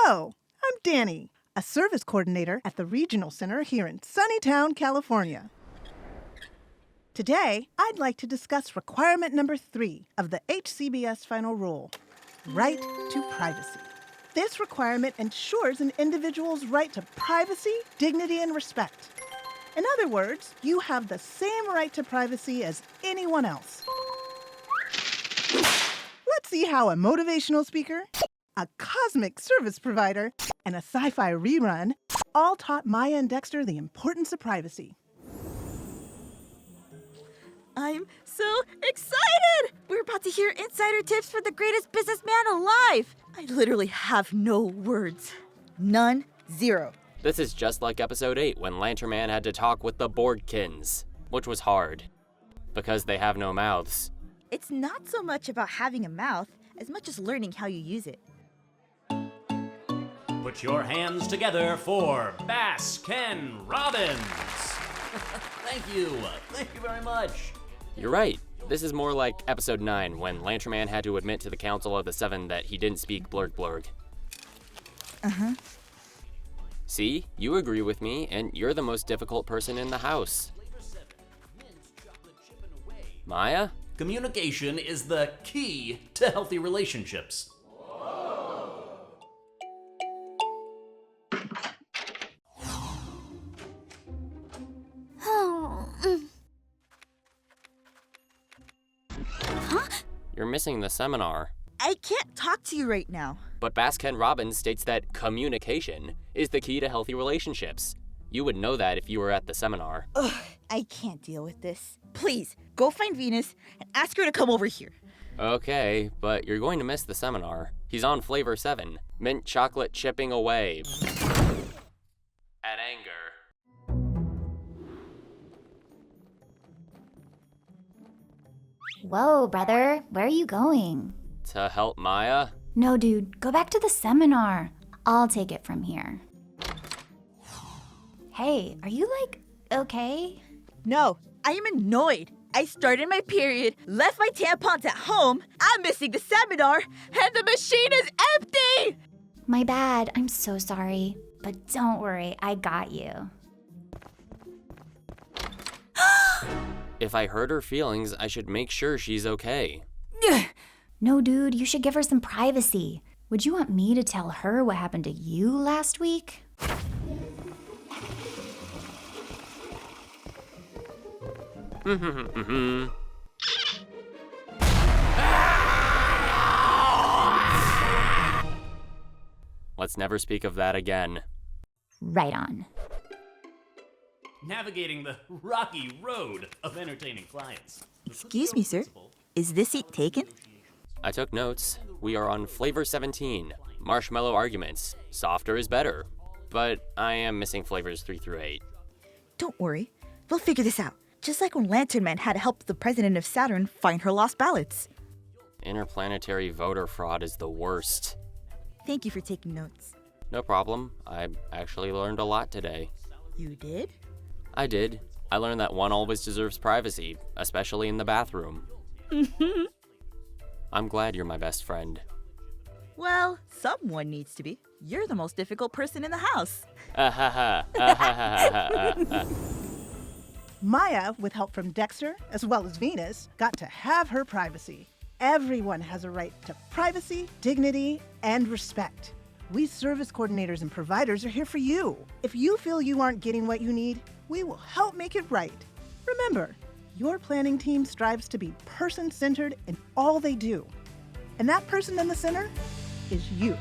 Hello, I'm Danny, a service coordinator at the Regional Center here in Sunnytown, California. Today, I'd like to discuss requirement number 3 of the HCBS Final Rule, right to privacy. This requirement ensures an individual's right to privacy, dignity, and respect. In other words, you have the same right to privacy as anyone else. Let's see how a motivational speaker, a cosmic service provider, and a sci-fi rerun all taught Maya and Dexter the importance of privacy. I'm so excited! We're about to hear insider tips for the greatest businessman alive! I literally have no words. None. Zero. This is just like episode 8 when Lanterman had to talk with the Borgkins, which was hard, because they have no mouths. It's not so much about having a mouth as much as learning how you use it. Put your hands together for Baskin-Robbins. Thank you very much. You're right. This is more like episode 9 when Lanterman had to admit to the Council of the Seven that he didn't speak blurg. Uh-huh. See, you agree with me, and you're the most difficult person in the house. Maya? Communication is the key to healthy relationships. You're missing the seminar. I can't talk to you right now. But Baskin-Robbins states that communication is the key to healthy relationships. You would know that if you were at the seminar. Ugh, I can't deal with this. Please, go find Venus and ask her to come over here. Okay, but you're going to miss the seminar. He's on flavor 7, mint chocolate chipping away. At anger. Whoa, brother, where are you going? To help Maya? No, dude, go back to the seminar. I'll take it from here. Hey, are you, okay? No, I am annoyed. I started my period, left my tampons at home, I'm missing the seminar, and the machine is empty! My bad, I'm so sorry. But don't worry, I got you. If I hurt her feelings, I should make sure she's okay. No, dude, you should give her some privacy. Would you want me to tell her what happened to you last week? Let's never speak of that again. Right on. Navigating the rocky road of entertaining clients. Excuse me, sir. Is this seat taken? I took notes. We are on flavor 17, marshmallow arguments. Softer is better. But I am missing flavors 3 through 8. Don't worry. We'll figure this out. Just like when Lanterman had to help the president of Saturn find her lost ballots. Interplanetary voter fraud is the worst. Thank you for taking notes. No problem. I actually learned a lot today. You did? I did. I learned that one always deserves privacy, especially in the bathroom. I'm glad you're my best friend. Well, someone needs to be. You're the most difficult person in the house. Maya, with help from Dexter, as well as Venus, got to have her privacy. Everyone has a right to privacy, dignity, and respect. We service coordinators and providers are here for you. If you feel you aren't getting what you need, we will help make it right. Remember, your planning team strives to be person-centered in all they do. And that person in the center is you.